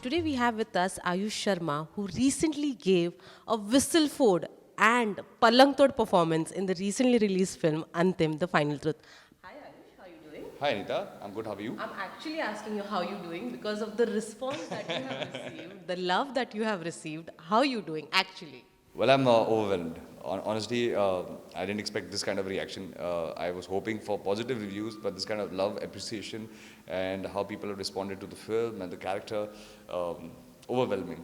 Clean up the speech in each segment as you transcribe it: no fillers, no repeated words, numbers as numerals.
Today we have with us Ayush Sharma, who recently gave a whistle-ford and palangtod performance in the recently released film Antim, The Final Truth. Hi Ayush, how are you doing? Hi Anita, I'm good. How are you? I'm actually asking you how you're doing because of the response that you have received, the love that you have received. How are you doing actually? Well, I'm overwhelmed. Honestly, I didn't expect this kind of reaction. I was hoping for positive reviews, but this kind of love, appreciation, and how people have responded to the film and the character, um, overwhelming.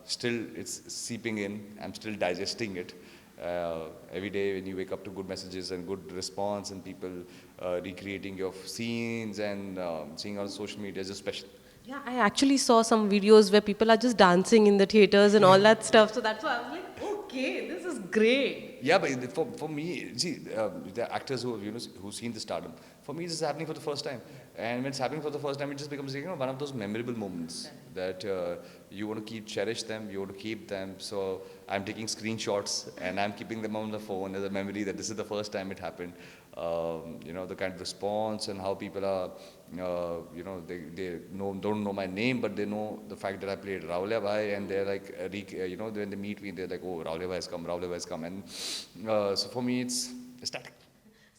Still, it's seeping in. I'm still digesting it. Every day when you wake up to good messages and good response and people recreating your scenes and seeing on social media is just special. Yeah, I actually saw some videos where people are just dancing in the theaters and all that stuff. So that's why I was like, okay, this is great. Yeah, but for me, see, the actors who have, who've seen the stardom. For me, this is happening for the first time, and when it's happening for the first time, it just becomes one of those memorable moments that you want to keep cherish them, you want to keep them. So I'm taking screenshots and I'm keeping them on the phone as a memory that this is the first time it happened. The kind of response and how people are, they don't know my name, but they know the fact that I played Raulia Bhai, and they're like, when they meet me, they're like, oh, Raulia Bhai has come, Raulia Bhai has come, and so for me, it's ecstatic.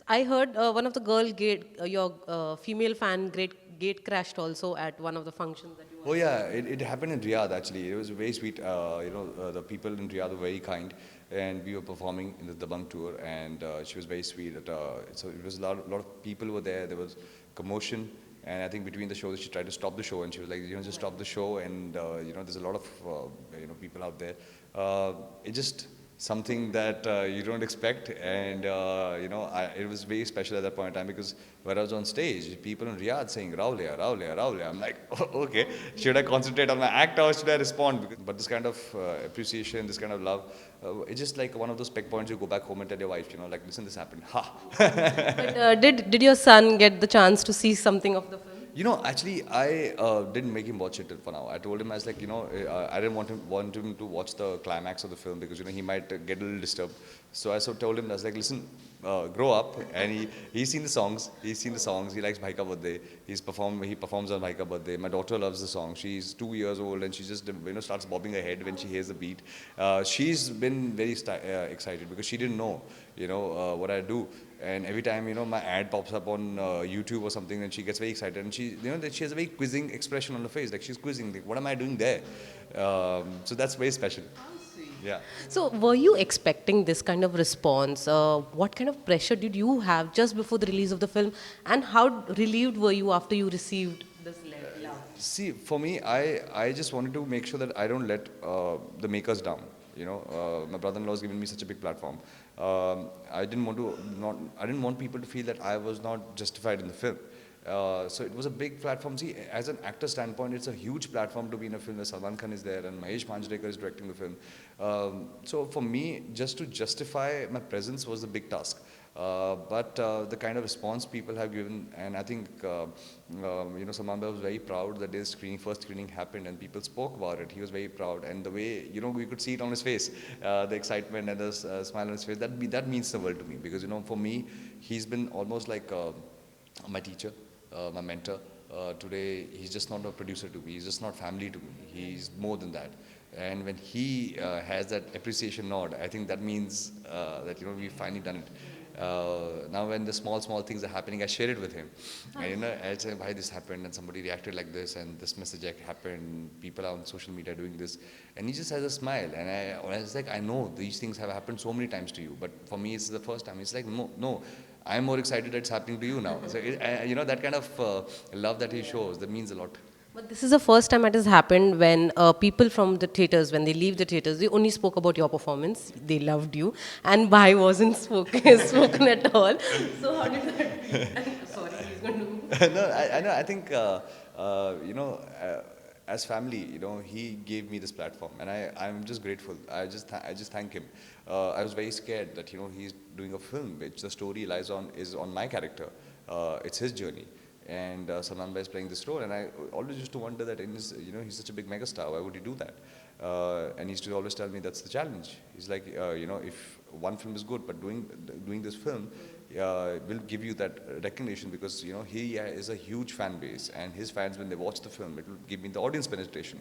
I heard one of the your female fan, gate crashed also at one of the functions that you Oh were. yeah, it happened in Riyadh actually. It was very sweet. The people in Riyadh were very kind, and we were performing in the Dabang tour, and she was very sweet. So it was a lot of people were there. There was commotion, and I think between the shows she tried to stop the show, and she was like, just stop the show, and there's a lot of people out there. It just something that you don't expect, and it was very special at that point in time because when I was on stage, people in Riyadh saying Raulia, Raulia, Raulia. I'm like, oh, okay, should I concentrate on my act or should I respond? But this kind of appreciation, this kind of love, it's just like one of those peck points you go back home and tell your wife, like, listen, this happened. Ha. But did your son get the chance to see something of the film? Actually, I didn't make him watch it for now. I told him I was like, I didn't want him to watch the climax of the film because he might get a little disturbed. So told him I was like, listen, grow up. And he's seen the songs. He's seen the songs. He likes Bhaika Birthday. He performs on Bhaika Birthday. My daughter loves the song. She's 2 years old and she just starts bobbing her head when she hears the beat. She's been very excited because she didn't know what I do. And every time my ad pops up on YouTube or something, and she gets very excited, and she has a very quizzing expression on her face, like she's quizzing, like, what am I doing there? So that's very special. Yeah. So were you expecting this kind of response? What kind of pressure did you have just before the release of the film, and how relieved were you after you received this love? See, for me, I just wanted to make sure that I don't let the makers down. My brother-in-law has given me such a big platform. I didn't want people to feel that I was not justified in the film. So it was a big platform. See, as an actor standpoint, it's a huge platform to be in a film where Salman Khan is there and Mahesh Manjrekar is directing the film. So for me, just to justify my presence was a big task. But the kind of response people have given, and I think Salman Bhai was very proud that his first screening happened, and people spoke about it. He was very proud, and the way we could see it on his face, the excitement and the smile on his face. That means the world to me because for me, he's been almost like my teacher, my mentor. Today, he's just not a producer to me. He's just not family to me. He's more than that. And when he has that appreciation nod, I think that means that we've finally done it. Now when the small things are happening, I share it with him. And I say, why this happened, and somebody reacted like this, and this message happened. People are on social media doing this, and he just has a smile. And I was like, I know these things have happened so many times to you, but for me, it's the first time. It's like, no, no. I'm more excited that it's happening to you now. So, that kind of love that he shows, that means a lot. But this is the first time it has happened when people from the theaters, when they leave the theaters, they only spoke about your performance. They loved you, and Bhai wasn't spoken at all. So how did that feel? Sorry, he's going to. No, I know. I think as family, he gave me this platform, and I'm just grateful. I just thank him. I was very scared that he's doing a film which the story is on my character. It's his journey, and Salman Bhai is playing this role, and I always used to wonder that he's such a big megastar. Why would he do that? And he used to always tell me that's the challenge. He's like, if one film is good, but doing this film will give you that recognition, because he is a huge fan base, and his fans, when they watch the film, it will give me the audience penetration.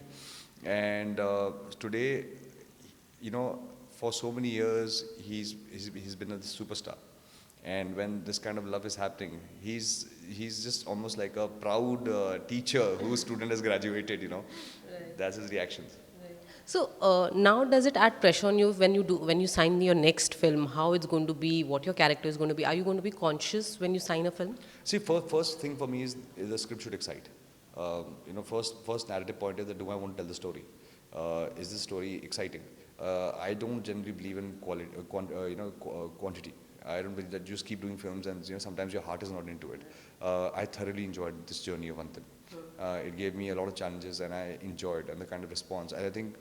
And today, for so many years, he's been a superstar. And when this kind of love is happening, he's just almost like a proud teacher whose student has graduated. Right. That's his reactions. So now, does it add pressure on you when you sign your next film? How it's going to be? What your character is going to be? Are you going to be conscious when you sign a film? See, first thing for me is the script should excite. First narrative point is that, do I want to tell the story? Is this story exciting? I don't generally believe in quantity. I don't believe that just keep doing films and sometimes your heart is not into it. I thoroughly enjoyed this journey of Anthem. It gave me a lot of challenges, and I enjoyed and the kind of response. And I think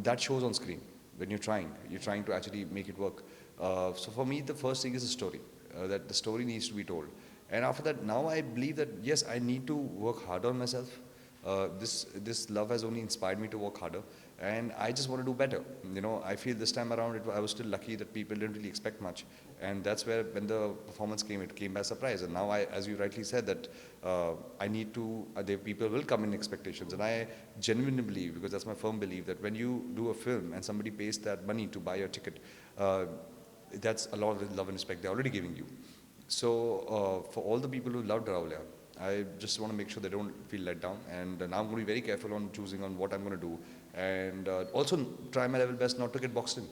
that shows on screen when you're trying to actually make it work. So for me, the first thing is the story. That the story needs to be told. And after that, now I believe that yes, I need to work harder on myself. This love has only inspired me to work harder, and I just want to do better. I feel this time around I was still lucky that people didn't really expect much, and that's where when the performance came, it came by surprise. And now as you rightly said, that I need to. People will come in expectations, and I genuinely believe, because that's my firm belief, that when you do a film and somebody pays that money to buy your ticket, that's a lot of love and respect they're already giving you. So for all the people who loved Raulia, I just want to make sure they don't feel let down. And now I'm going to be very careful on choosing on what I'm going to do, and also try my level best not to get boxed in.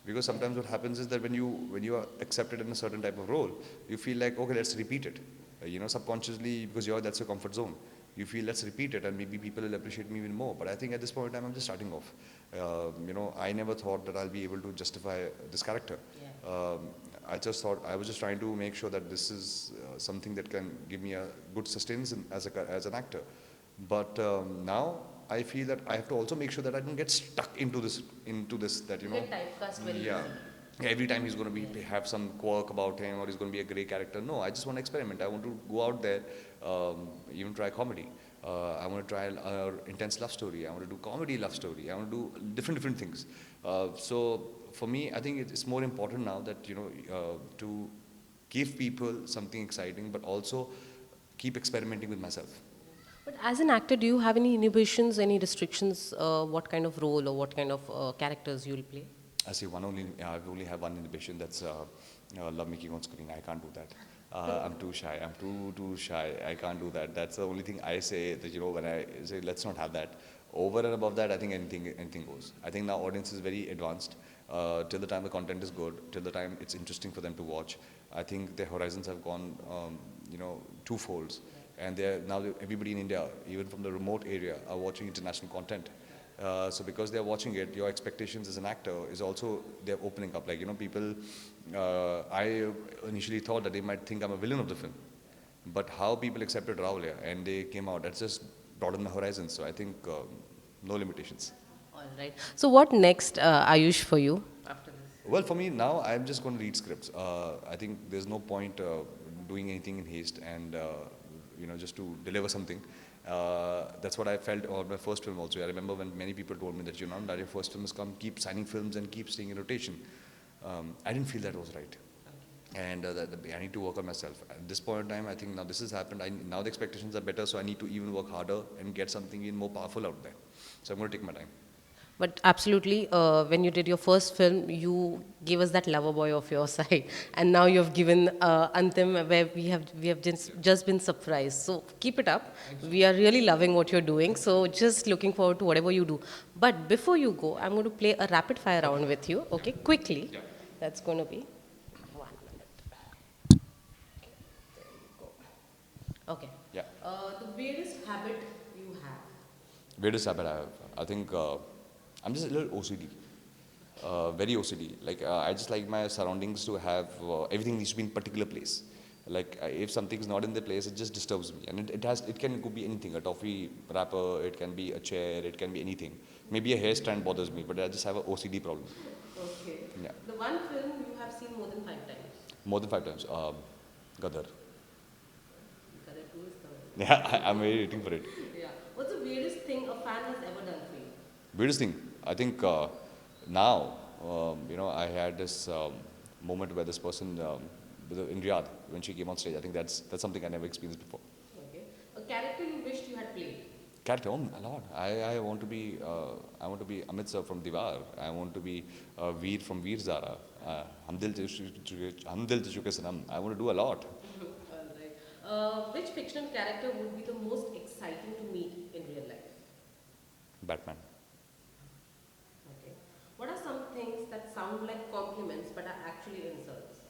Because sometimes what happens is that when you are accepted in a certain type of role, you feel like, okay, let's repeat it. Subconsciously, because that's your comfort zone. You feel, let's repeat it, and maybe people will appreciate me even more. But I think at this point in time, I'm just starting off. I never thought that I'll be able to justify this character. Yeah. I was just trying to make sure that this is something that can give me a good sustenance as an actor. But now I feel that I have to also make sure that I don't get stuck into this that Get typecast very yeah. easily. Every time he's going to have some quirk about him, or he's going to be a great character. No, I just want to experiment. I want to go out there, even try comedy. I want to try an intense love story. I want to do comedy love story. I want to do different things. So for me, I think it's more important now that to give people something exciting, but also keep experimenting with myself. But as an actor, do you have any inhibitions, any restrictions? What kind of role or what kind of characters you'll play? I see I only have one inhibition. That's love making on screen. I can't do that. I'm too shy. I'm too shy. I can't do that. That's the only thing I say. That when I say let's not have that. Over and above that, I think anything goes. I think now audience is very advanced. Till the time the content is good, till the time it's interesting for them to watch, I think their horizons have gone, twofolds. And now everybody in India, even from the remote area, are watching international content. So because they're watching it, your expectations as an actor is also, they're opening up. Like, people, I initially thought that they might think I'm a villain of the film. But how people accepted Raulia and they came out, that's just broadened my horizons. So I think no limitations. All right. So what next, Ayush, for you after this? Well, for me now, I'm just going to read scripts. I think there's no point doing anything in haste and just to deliver something. That's what I felt on my first film also. I remember when many people told me that now that your first film has come, keep signing films and keep staying in rotation. I didn't feel that was right. And I need to work on myself. At this point in time, I think now this has happened. Now the expectations are better, so I need to even work harder and get something even more powerful out there. So I'm going to take my time. But absolutely, when you did your first film, you gave us that lover boy of your side, and now you have given Anthem, where we have just been surprised. So keep it up. We are really loving what you're doing. So just looking forward to whatever you do. But before you go, I'm going to play a rapid fire round with you. Okay, quickly. Yeah. That's going to be 1 minute. Okay. Yeah. The weirdest habit you have. Weirdest habit I have. I think I'm just a little OCD. Very OCD. Like I just like my surroundings to have everything needs to be in particular place. Like if something's not in the place, it just disturbs me. And it could be anything. A toffee wrapper, it can be a chair, it can be anything. Maybe a hair strand bothers me, but I just have an OCD problem. Okay. Yeah. The one film you have seen more than 5 times. More than 5 times. Gadar. Correct. Who is correct? Yeah, I'm very waiting for it. Yeah. What's the weirdest thing a fan has ever done for you? Weirdest thing, I think now, I had this moment where this person in Riyadh when she came on stage. I think that's something I never experienced before. Okay. A character you wished you had played? Character, a lot. I want to be Amit sir from Diwar. I want to be Veer from Veer Zara. Hum Dil Se Chuke Sanam. I want to do a lot. Alright. Which fictional character would be the most exciting to meet in real life? Batman. Okay. What are some things that sound like compliments but are actually insults?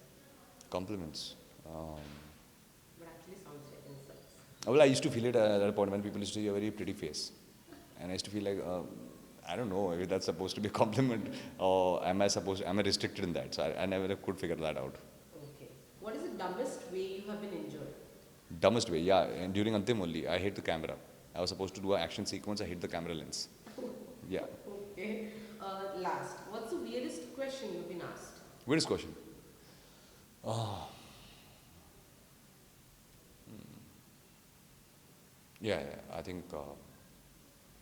Compliments. But actually sounds like insults. Well, I used to feel it at a point when people used to say you have a very pretty face, and I used to feel like I don't know if that's supposed to be a compliment or am I restricted in that? So I never could figure that out. Okay. What is the dumbest way you have been injured? Dumbest way, yeah. And during Antim only, I hit the camera. I was supposed to do an action sequence. I hit the camera lens. Yeah. Okay. Last, what's the weirdest question you've been asked? Weirdest question. Oh. Yeah, I think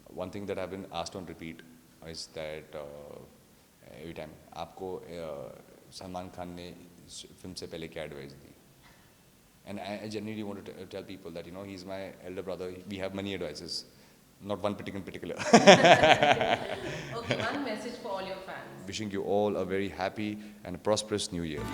one thing that I've been asked on repeat is that every time आपको सलमान खान ने film से पहले क्या advice the? And I genuinely want to tell people that he's my elder brother. We have many advices, not one particular. Okay, one message for all your fans. Wishing you all a very happy and prosperous new year.